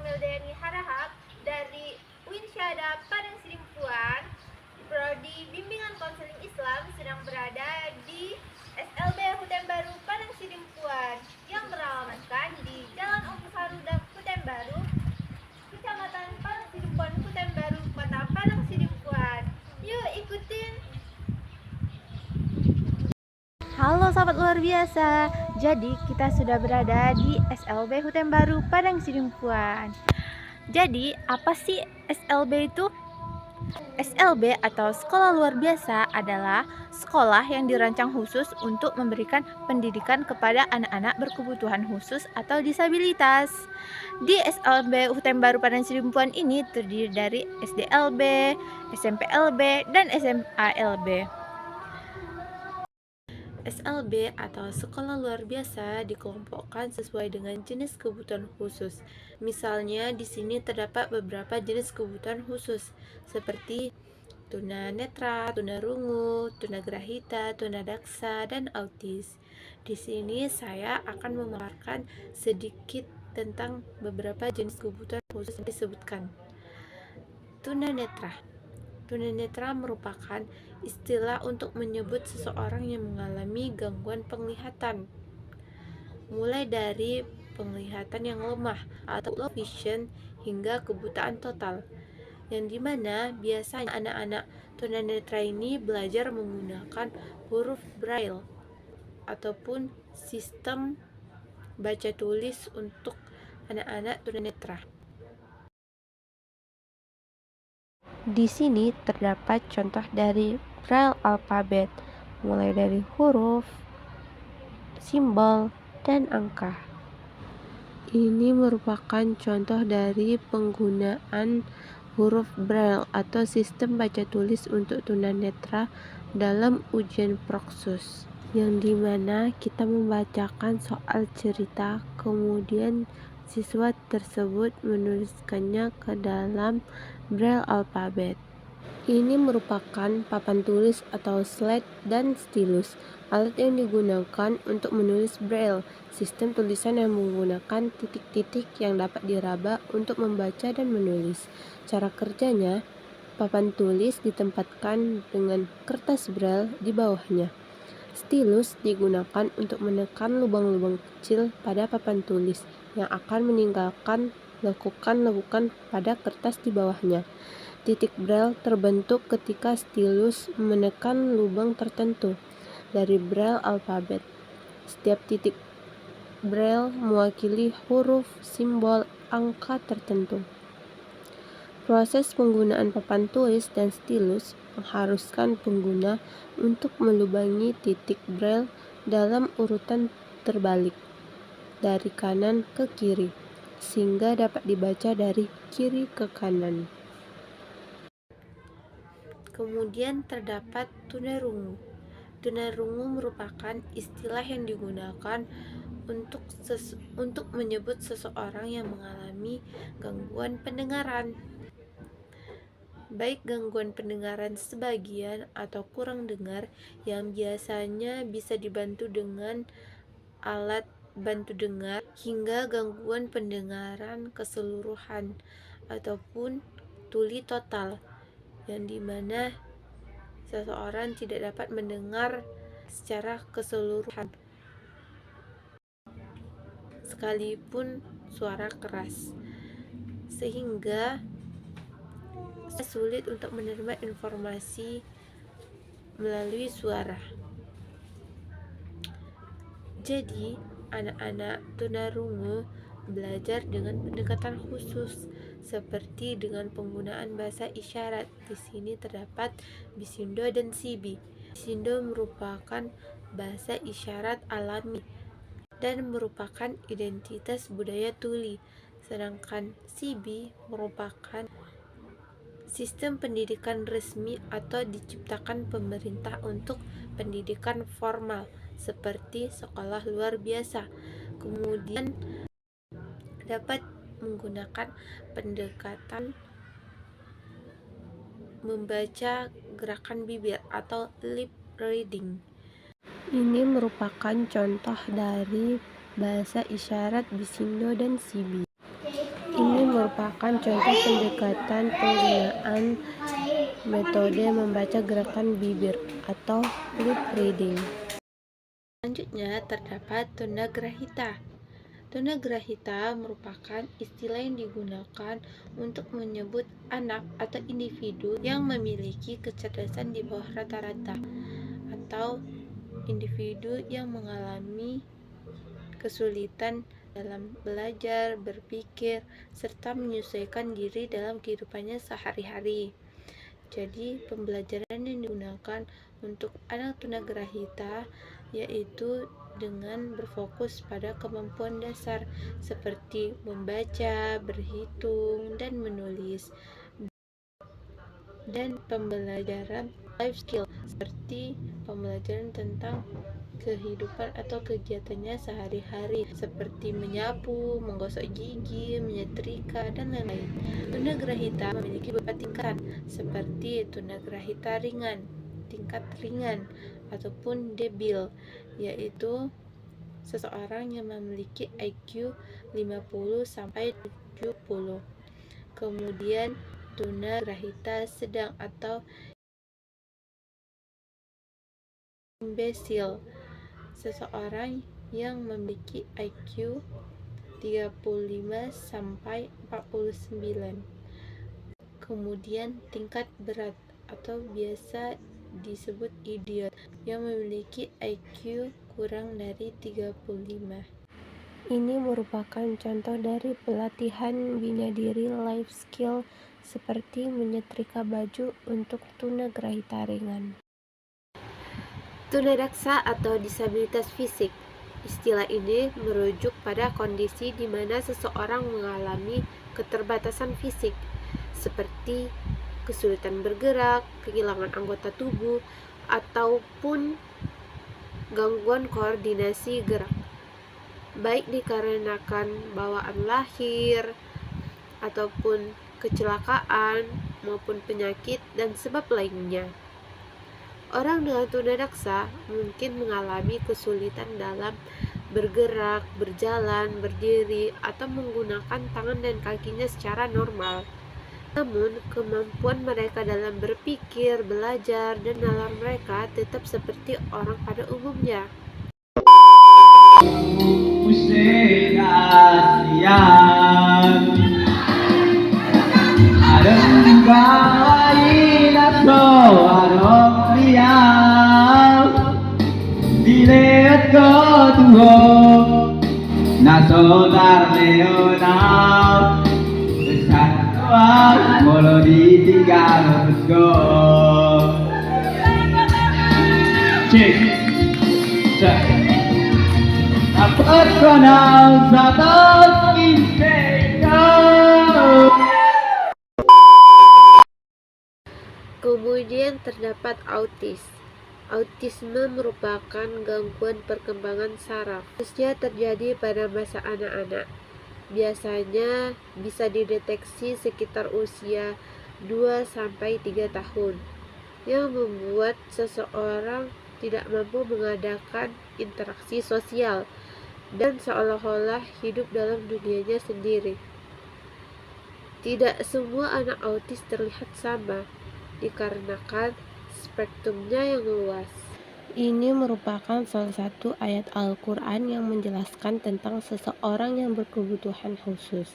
Meldeni Harahap dari UIN Syahada Padang Sidimpuan, Prodi Bimbingan Konseling Islam sedang berada di SLB Hutan Baru Padang Sidimpuan yang beralamatkan di Jalan Ongko Sarudak Hutan Baru, Kecamatan Padang Sidimpuan, Hutan Baru, Kota Padang Sidimpuan. Yuk ikutin! Halo sahabat luar biasa, jadi kita sudah berada di SLB Hutan Baru Padang Sidimpuan. Jadi apa sih SLB itu? SLB atau Sekolah Luar Biasa adalah sekolah yang dirancang khusus untuk memberikan pendidikan kepada anak-anak berkebutuhan khusus atau disabilitas. Di SLB Hutan Baru Padang Sidimpuan ini terdiri dari SDLB, SMPLB, dan SMALB. SLB atau sekolah luar biasa dikelompokkan sesuai dengan jenis kebutuhan khusus. Misalnya di sini terdapat beberapa jenis kebutuhan khusus seperti tunanetra, tunarungu, tunagrahita, tunadaksa, dan autis. Di sini saya akan memaparkan sedikit tentang beberapa jenis kebutuhan khusus yang disebutkan. Tunanetra. Tunanetra merupakan istilah untuk menyebut seseorang yang mengalami gangguan penglihatan, mulai dari penglihatan yang lemah atau low vision hingga kebutaan total, yang dimana biasanya anak-anak tunanetra ini belajar menggunakan huruf braille ataupun sistem baca tulis untuk anak-anak tunanetra. Di sini terdapat contoh dari braille alfabet, mulai dari huruf, simbol, dan angka. Ini merupakan contoh dari penggunaan huruf braille atau sistem baca tulis untuk tunanetra dalam ujian Proksus, yang dimana kita membacakan soal cerita, kemudian siswa tersebut menuliskannya ke dalam braille alfabet. Ini merupakan papan tulis atau slide dan stylus, alat yang digunakan untuk menulis braille, sistem tulisan yang menggunakan titik-titik yang dapat diraba untuk membaca dan menulis. Cara kerjanya, papan tulis ditempatkan dengan kertas braille di bawahnya. Stylus digunakan untuk menekan lubang-lubang kecil pada papan tulis yang akan meninggalkan lekukan-lekukan pada kertas di bawahnya. Titik braille terbentuk ketika stylus menekan lubang tertentu dari braille alfabet. Setiap titik braille mewakili huruf, simbol, angka tertentu. Proses penggunaan papan tulis dan stylus mengharuskan pengguna untuk melubangi titik braille dalam urutan terbalik dari kanan ke kiri, sehingga dapat dibaca dari kiri ke kanan. Kemudian terdapat tunarungu. Tunarungu merupakan istilah yang digunakan untuk menyebut seseorang yang mengalami gangguan pendengaran, baik gangguan pendengaran sebagian atau kurang dengar, yang biasanya bisa dibantu dengan alat bantu dengar, hingga gangguan pendengaran keseluruhan ataupun tuli total, yang dimana seseorang tidak dapat mendengar secara keseluruhan sekalipun suara keras, sehingga sulit untuk menerima informasi melalui suara. Jadi, anak-anak tunarungu belajar dengan pendekatan khusus, seperti dengan penggunaan bahasa isyarat. Di sini terdapat Bisindo dan Sibi. Bisindo merupakan bahasa isyarat alami dan merupakan identitas budaya tuli, sedangkan Sibi merupakan sistem pendidikan resmi atau diciptakan pemerintah untuk pendidikan formal seperti sekolah luar biasa. Kemudian dapat menggunakan pendekatan membaca gerakan bibir atau lip reading. Ini merupakan contoh dari bahasa isyarat Bisindo dan Sibi. Ini merupakan contoh pendekatan penggunaan metode membaca gerakan bibir atau lip reading. Selanjutnya terdapat tunagrahita. Tunagrahita merupakan istilah yang digunakan untuk menyebut anak atau individu yang memiliki kecerdasan di bawah rata-rata atau individu yang mengalami kesulitan dalam belajar, berpikir, serta menyesuaikan diri dalam kehidupannya sehari-hari. Jadi, pembelajaran yang digunakan untuk anak tunagrahita yaitu dengan berfokus pada kemampuan dasar seperti membaca, berhitung, dan menulis, dan pembelajaran life skill seperti pembelajaran tentang kehidupan atau kegiatannya sehari-hari seperti menyapu, menggosok gigi, menyetrika, dan lain-lain. Tunagrahita memiliki beberapa tingkatan seperti tunagrahita ringan, tingkat ringan, ataupun debil, yaitu seseorang yang memiliki IQ 50 sampai 70. Kemudian tunagrahita sedang atau imbesil, seseorang yang memiliki IQ 35 sampai 49. Kemudian tingkat berat atau biasa disebut idiot yang memiliki IQ kurang dari 35. Ini merupakan contoh dari pelatihan bina diri life skill seperti menyetrika baju untuk tunagrahita ringan. Tunadaksa atau disabilitas fisik. Istilah ini merujuk pada kondisi di mana seseorang mengalami keterbatasan fisik seperti kesulitan bergerak, kehilangan anggota tubuh, ataupun gangguan koordinasi gerak, baik dikarenakan bawaan lahir, ataupun kecelakaan, maupun penyakit dan sebab lainnya. Orang dengan tunadaksa mungkin mengalami kesulitan dalam bergerak, berjalan, berdiri, atau menggunakan tangan dan kakinya secara normal. Namun, kemampuan mereka dalam berpikir, belajar, dan nalar mereka tetap seperti orang pada umumnya. Nasonar Leonard Satuan Molo ditinggal let's go Cik Cik Dapat kenal satu kita. Kemudian terdapat autis. Autisme merupakan gangguan perkembangan saraf, khususnya terjadi pada masa anak-anak. Biasanya bisa dideteksi sekitar usia 2-3 tahun, yang membuat seseorang tidak mampu mengadakan interaksi sosial dan seolah-olah hidup dalam dunianya sendiri. Tidak semua anak autis terlihat sama, dikarenakan spektrumnya yang luas. Ini merupakan salah satu ayat Al-Quran yang menjelaskan tentang seseorang yang berkebutuhan khusus,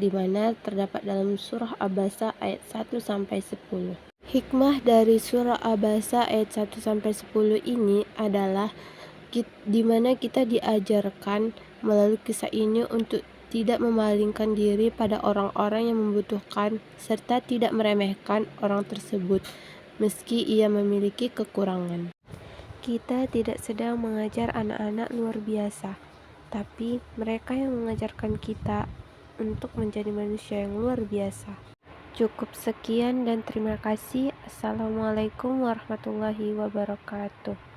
di mana terdapat dalam surah Abasa ayat 1-10. Hikmah dari surah Abasa ayat 1-10 ini adalah di mana kita diajarkan melalui kisah ini untuk tidak memalingkan diri pada orang-orang yang membutuhkan serta tidak meremehkan orang tersebut meski ia memiliki kekurangan. Kita tidak sedang mengajar anak-anak luar biasa, tapi mereka yang mengajarkan kita untuk menjadi manusia yang luar biasa. Cukup sekian dan terima kasih. Assalamualaikum warahmatullahi wabarakatuh.